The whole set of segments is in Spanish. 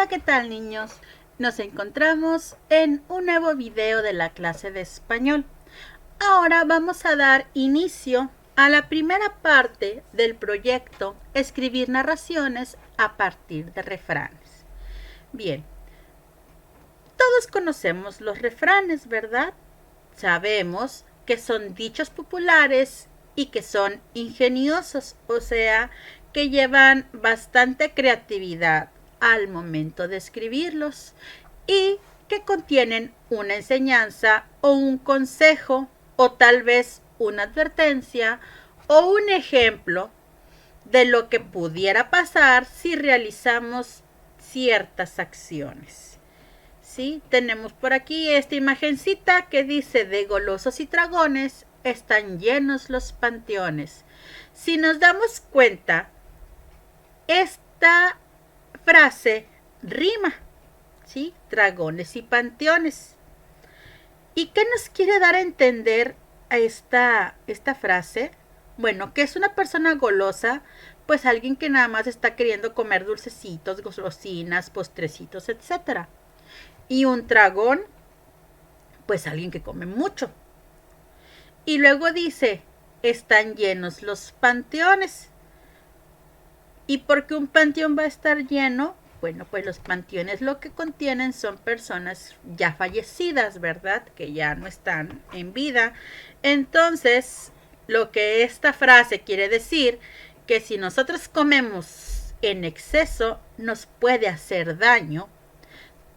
Hola, ¿qué tal, niños? Nos encontramos en un nuevo video de la clase de español. Ahora vamos a dar inicio a la primera parte del proyecto Escribir narraciones a partir de refranes. Bien, todos conocemos los refranes, ¿verdad? Sabemos que son dichos populares y que son ingeniosos, o sea, que llevan bastante creatividad al momento de escribirlos y que contienen una enseñanza o un consejo o tal vez una advertencia o un ejemplo de lo que pudiera pasar si realizamos ciertas acciones. ¿Sí? Tenemos por aquí esta imagencita que dice: de golosos y dragones están llenos los panteones. Si nos damos cuenta, esta frase rima, ¿sí? Dragones y panteones. ¿Y qué nos quiere dar a entender a esta frase? Bueno, que es una persona golosa, pues alguien que nada más está queriendo comer dulcecitos, golosinas, postrecitos, etc. Y un dragón, pues alguien que come mucho. Y luego dice: están llenos los panteones. ¿Y por qué un panteón va a estar lleno? Bueno, pues los panteones lo que contienen son personas ya fallecidas, ¿verdad? Que ya no están en vida. Entonces, lo que esta frase quiere decir, que si nosotros comemos en exceso, nos puede hacer daño,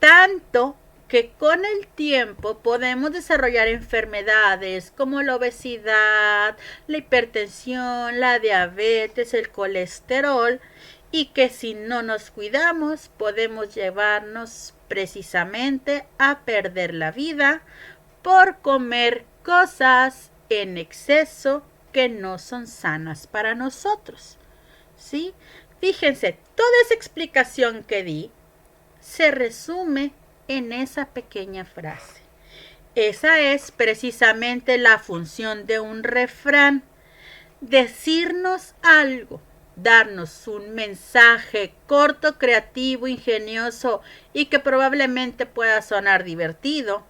tanto que con el tiempo podemos desarrollar enfermedades como la obesidad, la hipertensión, la diabetes, el colesterol, y que si no nos cuidamos podemos llevarnos precisamente a perder la vida por comer cosas en exceso que no son sanas para nosotros. ¿Sí? Fíjense, toda esa explicación que di se resume en esa pequeña frase. Esa es precisamente la función de un refrán: decirnos algo, darnos un mensaje corto, creativo, ingenioso y que probablemente pueda sonar divertido,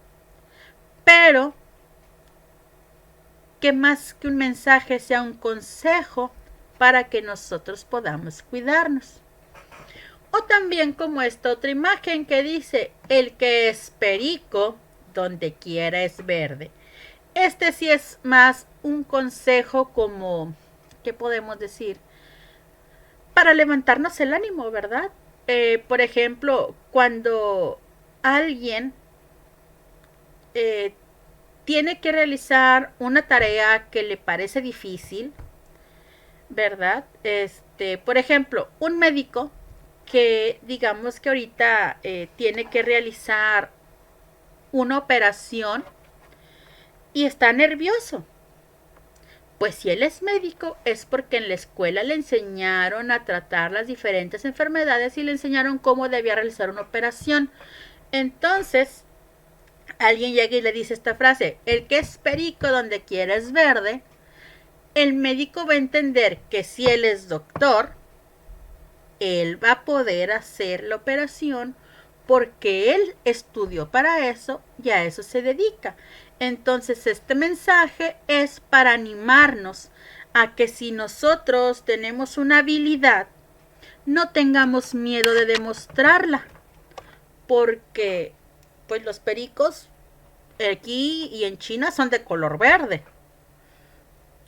pero que más que un mensaje sea un consejo para que nosotros podamos cuidarnos. O también como esta otra imagen que dice: el que es perico, donde quiera es verde. Este sí es más un consejo como, ¿qué podemos decir? Para levantarnos el ánimo, ¿verdad? Por ejemplo, cuando alguien tiene que realizar una tarea que le parece difícil, ¿verdad? Por ejemplo, un médico que digamos que ahorita tiene que realizar una operación y está nervioso. Pues si él es médico es porque en la escuela le enseñaron a tratar las diferentes enfermedades y le enseñaron cómo debía realizar una operación. Entonces, alguien llega y le dice esta frase: el que es perico donde quiera es verde. El médico va a entender que si él es doctor, él va a poder hacer la operación porque él estudió para eso y a eso se dedica. Entonces este mensaje es para animarnos a que si nosotros tenemos una habilidad, no tengamos miedo de demostrarla, porque pues los pericos aquí y en China son de color verde.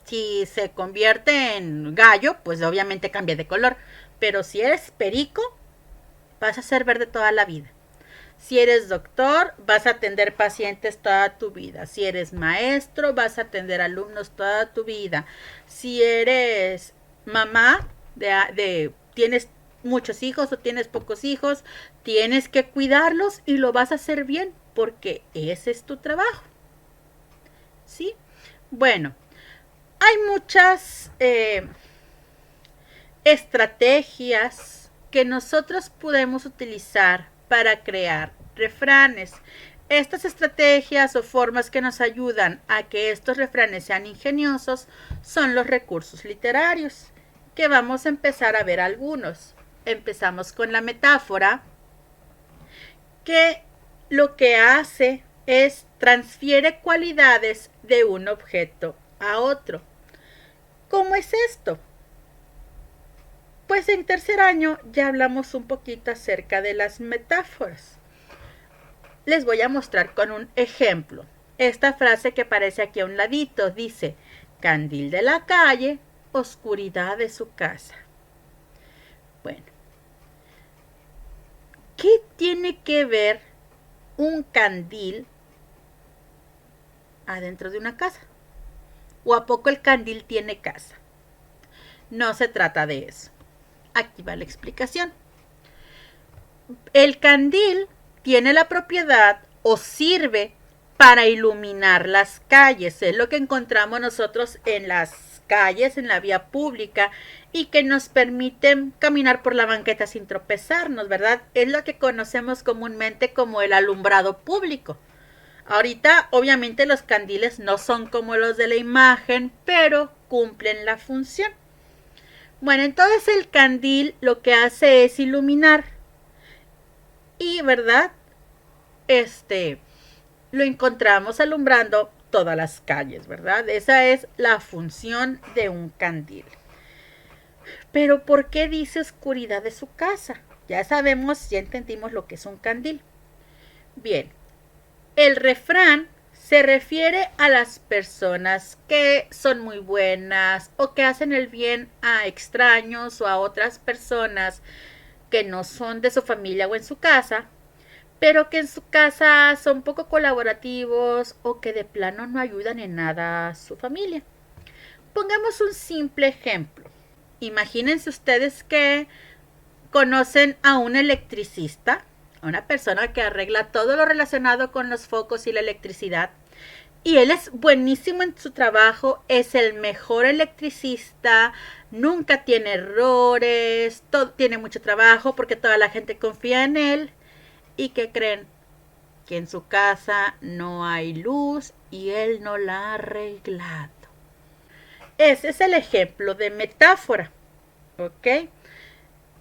Si se convierte en gallo, pues obviamente cambia de color, pero si eres perico, vas a ser verde toda la vida. Si eres doctor, vas a atender pacientes toda tu vida. Si eres maestro, vas a atender alumnos toda tu vida. Si eres mamá, tienes muchos hijos o tienes pocos hijos, tienes que cuidarlos y lo vas a hacer bien porque ese es tu trabajo. ¿Sí? Bueno, hay muchas estrategias que nosotros podemos utilizar para crear refranes. Estas estrategias o formas que nos ayudan a que estos refranes sean ingeniosos son los recursos literarios, que vamos a empezar a ver algunos. Empezamos con la metáfora, que lo que hace es transfiere cualidades de un objeto a otro. ¿Cómo es esto? Pues en tercer año ya hablamos un poquito acerca de las metáforas. Les voy a mostrar con un ejemplo. Esta frase que aparece aquí a un ladito dice: candil de la calle, oscuridad de su casa. Bueno, ¿qué tiene que ver un candil adentro de una casa? ¿O a poco el candil tiene casa? No se trata de eso. Aquí va la explicación. El candil tiene la propiedad o sirve para iluminar las calles. Es lo que encontramos nosotros en las calles, en la vía pública, y que nos permiten caminar por la banqueta sin tropezarnos, ¿verdad? Es lo que conocemos comúnmente como el alumbrado público. Ahorita, obviamente, los candiles no son como los de la imagen, pero cumplen la función. Bueno, entonces el candil lo que hace es iluminar. Y, ¿verdad? Lo encontramos alumbrando todas las calles, ¿verdad? Esa es la función de un candil. Pero ¿por qué dice oscuridad de su casa? Ya sabemos, ya entendimos lo que es un candil. Bien, el refrán se refiere a las personas que son muy buenas o que hacen el bien a extraños o a otras personas que no son de su familia o en su casa, pero que en su casa son poco colaborativos o que de plano no ayudan en nada a su familia. Pongamos un simple ejemplo. Imagínense ustedes que conocen a un electricista, a una persona que arregla todo lo relacionado con los focos y la electricidad, y él es buenísimo en su trabajo, es el mejor electricista, nunca tiene errores, tiene mucho trabajo porque toda la gente confía en él. ¿Y qué creen? Que en su casa no hay luz y él no la ha arreglado. Ese es el ejemplo de metáfora, ¿ok?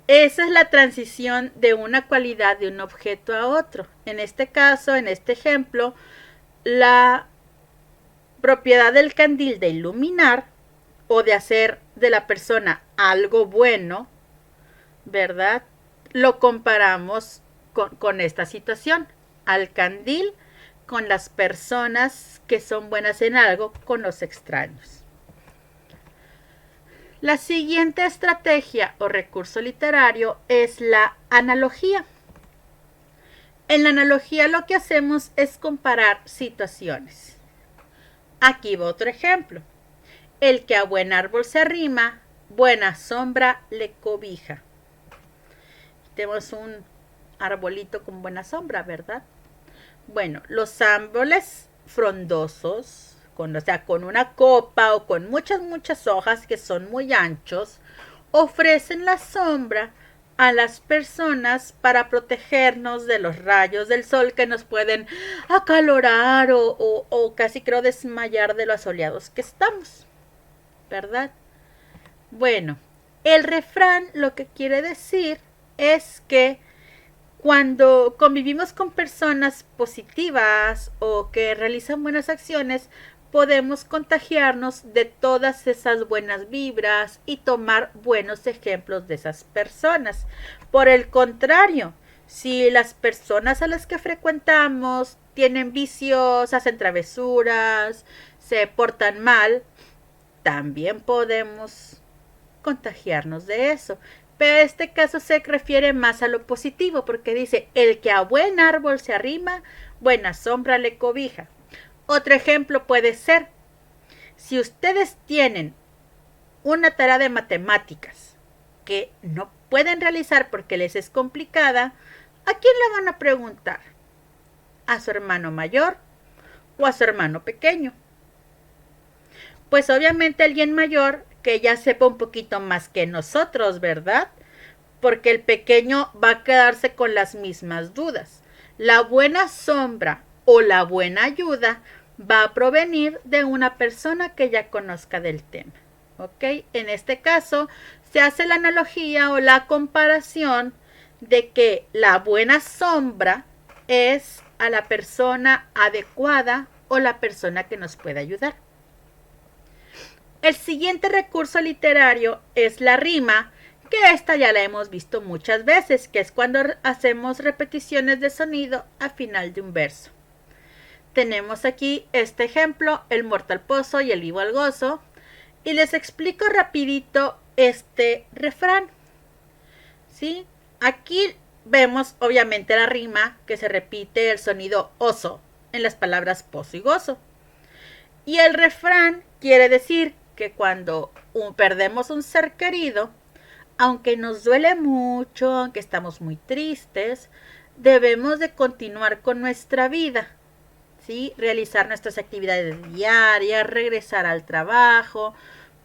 Esa es la transición de una cualidad de un objeto a otro. En este caso, en este ejemplo, la propiedad del candil de iluminar o de hacer de la persona algo bueno, ¿verdad? Lo comparamos con esta situación, al candil con las personas que son buenas en algo, con los extraños. La siguiente estrategia o recurso literario es la analogía. En la analogía lo que hacemos es comparar situaciones. Aquí va otro ejemplo. El que a buen árbol se arrima, buena sombra le cobija. Tenemos un arbolito con buena sombra, ¿verdad? Bueno, los árboles frondosos, con una copa o con muchas hojas que son muy anchos, ofrecen la sombra a las personas para protegernos de los rayos del sol que nos pueden acalorar o casi creo desmayar de lo asoleados que estamos, ¿verdad? Bueno, el refrán lo que quiere decir es que cuando convivimos con personas positivas o que realizan buenas acciones, podemos contagiarnos de todas esas buenas vibras y tomar buenos ejemplos de esas personas. Por el contrario, si las personas a las que frecuentamos tienen vicios, hacen travesuras, se portan mal, también podemos contagiarnos de eso. Pero este caso se refiere más a lo positivo porque dice, el que a buen árbol se arrima, buena sombra le cobija. Otro ejemplo puede ser, si ustedes tienen una tarea de matemáticas que no pueden realizar porque les es complicada, ¿a quién le van a preguntar? ¿A su hermano mayor o a su hermano pequeño? Pues obviamente alguien mayor que ya sepa un poquito más que nosotros, ¿verdad? Porque el pequeño va a quedarse con las mismas dudas. La buena sombra o la buena ayuda va a provenir de una persona que ya conozca del tema, ¿ok? En este caso se hace la analogía o la comparación de que la buena sombra es a la persona adecuada o la persona que nos puede ayudar. El siguiente recurso literario es la rima, que esta ya la hemos visto muchas veces, que es cuando hacemos repeticiones de sonido al final de un verso. Tenemos aquí este ejemplo, el muerto al pozo y el vivo al gozo, y les explico rapidito este refrán. ¿Sí? Aquí vemos obviamente la rima, que se repite el sonido oso en las palabras pozo y gozo. Y el refrán quiere decir que cuando perdemos un ser querido, aunque nos duele mucho, aunque estamos muy tristes, debemos de continuar con nuestra vida, ¿sí? Realizar nuestras actividades diarias, regresar al trabajo,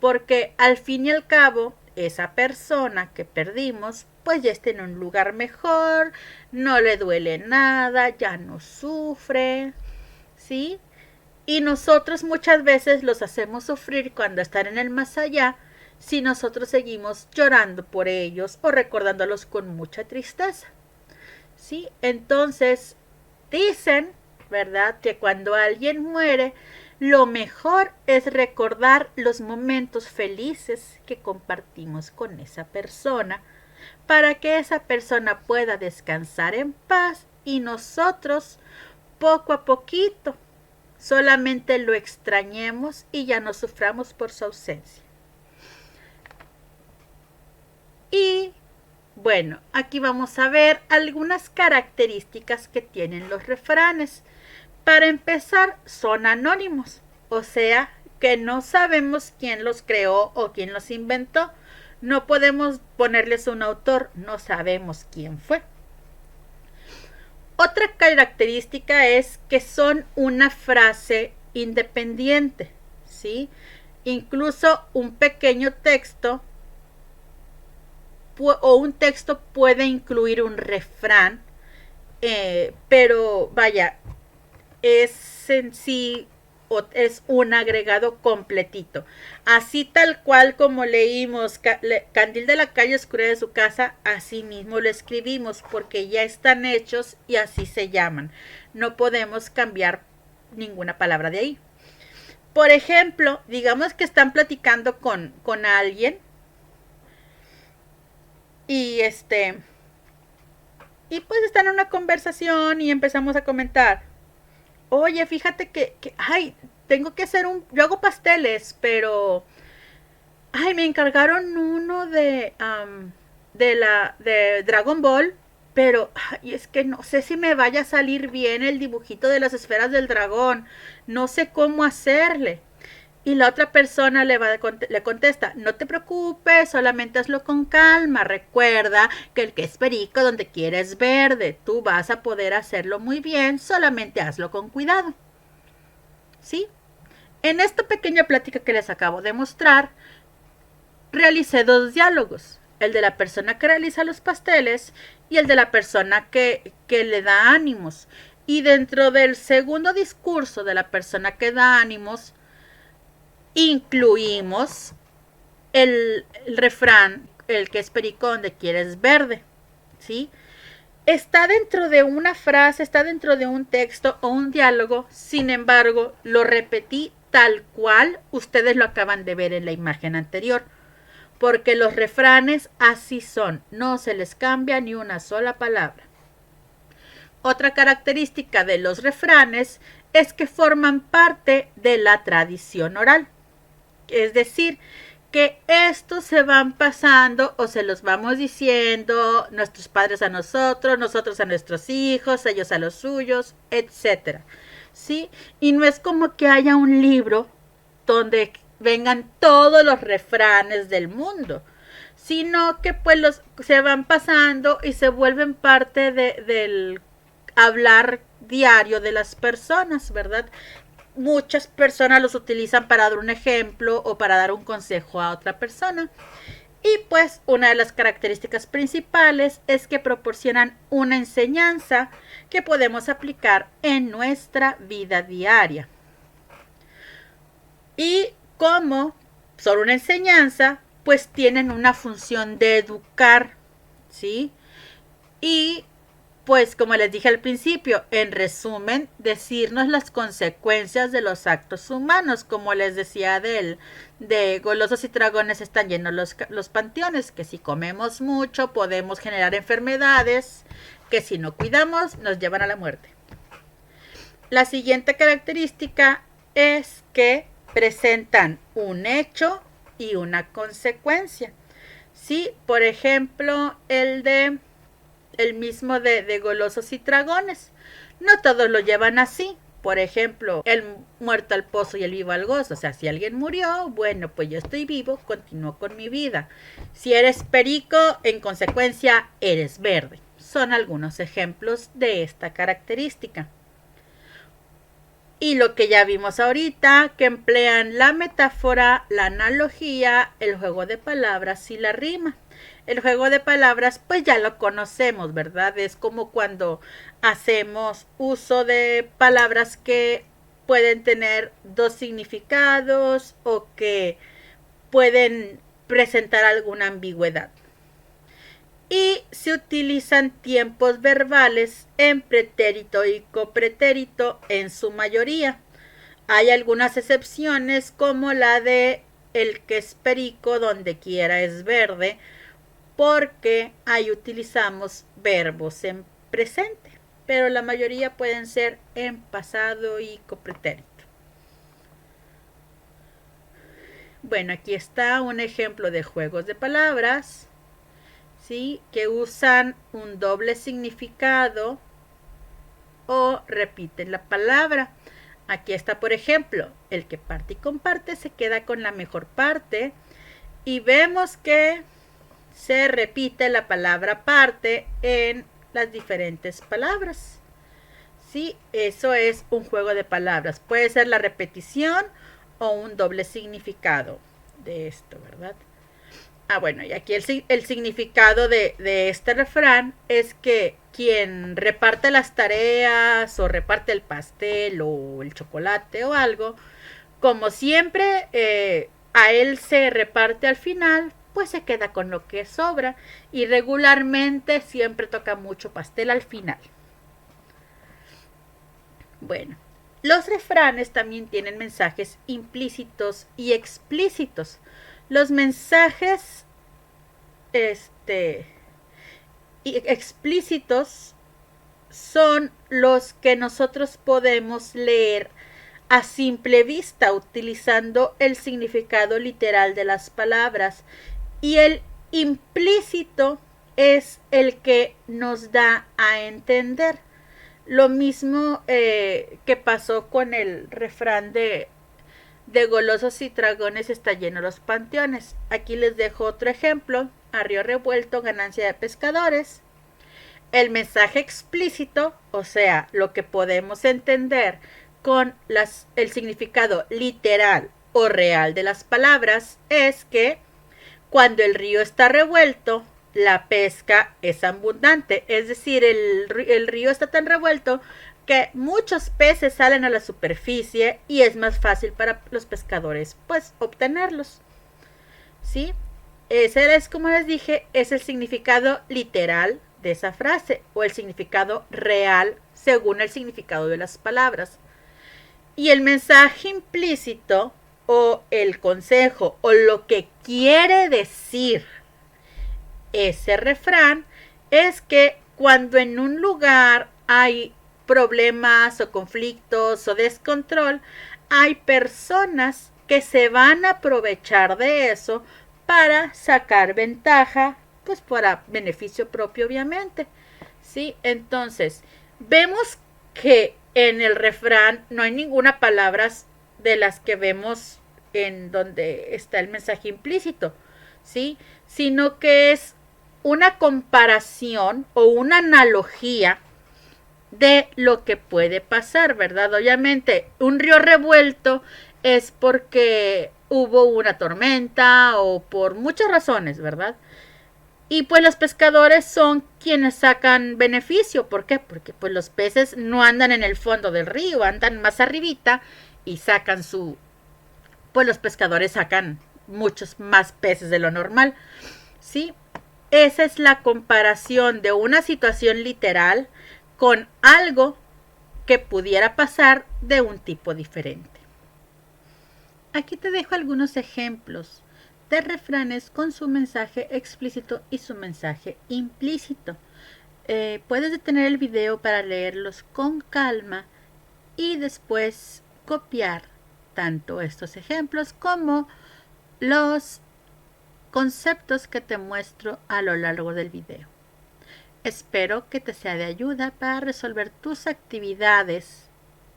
porque al fin y al cabo, esa persona que perdimos, pues ya está en un lugar mejor, no le duele nada, ya no sufre, ¿sí? Y nosotros muchas veces los hacemos sufrir cuando están en el más allá, si nosotros seguimos llorando por ellos o recordándolos con mucha tristeza. ¿Sí? Entonces, dicen, ¿verdad?, que cuando alguien muere, lo mejor es recordar los momentos felices que compartimos con esa persona, para que esa persona pueda descansar en paz y nosotros, poco a poquito, solamente lo extrañemos y ya no suframos por su ausencia. Y bueno, aquí vamos a ver algunas características que tienen los refranes. Para empezar, son anónimos, o sea que no sabemos quién los creó o quién los inventó. No podemos ponerles un autor, no sabemos quién fue. Otra característica es que son una frase independiente, ¿sí? Incluso un pequeño texto o un texto puede incluir un refrán, pero vaya, es en sí es un agregado completito. Así tal cual como leímos Candil de la calle oscura de su casa, así mismo lo escribimos porque ya están hechos y así se llaman. No podemos cambiar ninguna palabra de ahí. Por ejemplo, digamos que están platicando con alguien y y pues están en una conversación y empezamos a comentar. Oye, fíjate que ay, tengo que hacer yo hago pasteles, pero, ay, me encargaron uno de Dragon Ball, pero, ay, es que no sé si me vaya a salir bien el dibujito de las esferas del dragón, no sé cómo hacerle. Y la otra persona le contesta, no te preocupes, solamente hazlo con calma, recuerda que el que es perico donde quiera es verde, tú vas a poder hacerlo muy bien, solamente hazlo con cuidado. ¿Sí? En esta pequeña plática que les acabo de mostrar, realicé dos diálogos, el de la persona que realiza los pasteles y el de la persona que le da ánimos. Y dentro del segundo discurso de la persona que da ánimos, incluimos el refrán, el que es perico donde quieres verde, ¿sí? Está dentro de una frase, está dentro de un texto o un diálogo, sin embargo, lo repetí tal cual ustedes lo acaban de ver en la imagen anterior, porque los refranes así son, no se les cambia ni una sola palabra. Otra característica de los refranes es que forman parte de la tradición oral. Es decir, que estos se van pasando o se los vamos diciendo nuestros padres a nosotros, nosotros a nuestros hijos, ellos a los suyos, etc. ¿Sí? Y no es como que haya un libro donde vengan todos los refranes del mundo, sino que pues se van pasando y se vuelven parte del hablar diario de las personas, ¿verdad? Muchas personas los utilizan para dar un ejemplo o para dar un consejo a otra persona. Y pues una de las características principales es que proporcionan una enseñanza que podemos aplicar en nuestra vida diaria. Y como son una enseñanza, pues tienen una función de educar, ¿sí? Y Pues como les dije al principio, en resumen, decirnos las consecuencias de los actos humanos, como les decía de golosos y dragones están llenos los panteones, que si comemos mucho podemos generar enfermedades, que si no cuidamos nos llevan a la muerte. La siguiente característica es que presentan un hecho y una consecuencia. Sí, por ejemplo, el mismo de golosos y dragones. No todos lo llevan así. Por ejemplo, el muerto al pozo y el vivo al gozo. O sea, si alguien murió, bueno, pues yo estoy vivo, continúo con mi vida. Si eres perico, en consecuencia, eres verde. Son algunos ejemplos de esta característica. Y lo que ya vimos ahorita, que emplean la metáfora, la analogía, el juego de palabras y la rima. El juego de palabras pues ya lo conocemos, ¿verdad? Es como cuando hacemos uso de palabras que pueden tener dos significados o que pueden presentar alguna ambigüedad. Y se utilizan tiempos verbales en pretérito y copretérito en su mayoría. Hay algunas excepciones como la de el que es perico donde quiera es verde, porque ahí utilizamos verbos en presente, pero la mayoría pueden ser en pasado y copretérito. Bueno, aquí está un ejemplo de juegos de palabras, ¿sí? Que usan un doble significado o repiten la palabra. Aquí está, por ejemplo, el que parte y comparte se queda con la mejor parte y vemos que se repite la palabra parte en las diferentes palabras. Sí, eso es un juego de palabras. Puede ser la repetición o un doble significado de esto, ¿verdad? Bueno, y aquí el significado de este refrán es que quien reparte las tareas o reparte el pastel o el chocolate o algo, como siempre a él se reparte al final, pues se queda con lo que sobra y regularmente siempre toca mucho pastel al final. Bueno, los refranes también tienen mensajes implícitos y explícitos. Los mensajes explícitos son los que nosotros podemos leer a simple vista utilizando el significado literal de las palabras, y el implícito es el que nos da a entender. Lo mismo que pasó con el refrán de golosos y dragones está lleno los panteones. Aquí les dejo otro ejemplo. A río revuelto, ganancia de pescadores. El mensaje explícito, o sea, lo que podemos entender con el significado literal o real de las palabras, es que cuando el río está revuelto, la pesca es abundante. Es decir, el río está tan revuelto que muchos peces salen a la superficie y es más fácil para los pescadores pues obtenerlos. ¿Sí? Ese es, como les dije, es el significado literal de esa frase o el significado real según el significado de las palabras. Y el mensaje implícito o el consejo o lo que quiere decir ese refrán es que cuando en un lugar hay problemas o conflictos o descontrol, hay personas que se van a aprovechar de eso para sacar ventaja, pues para beneficio propio, obviamente. ¿Sí? Entonces, vemos que en el refrán no hay ninguna palabra de las que vemos en donde está el mensaje implícito, ¿sí? Sino que es una comparación o una analogía de lo que puede pasar, ¿verdad? Obviamente, un río revuelto es porque hubo una tormenta o por muchas razones, ¿verdad? Y pues los pescadores son quienes sacan beneficio. ¿Por qué? Porque pues los peces no andan en el fondo del río, andan más arribita y sacan pues los pescadores sacan muchos más peces de lo normal, ¿sí? Esa es la comparación de una situación literal con algo que pudiera pasar de un tipo diferente. Aquí te dejo algunos ejemplos de refranes con su mensaje explícito y su mensaje implícito. Puedes detener el video para leerlos con calma y después copiar tanto estos ejemplos como los conceptos que te muestro a lo largo del video. Espero que te sea de ayuda para resolver tus actividades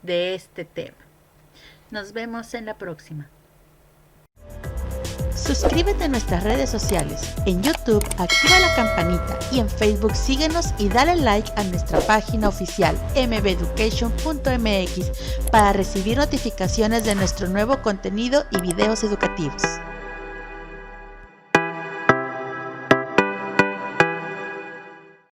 de este tema. Nos vemos en la próxima. Suscríbete a nuestras redes sociales. En YouTube, activa la campanita y en Facebook síguenos y dale like a nuestra página oficial mbeducation.mx para recibir notificaciones de nuestro nuevo contenido y videos educativos.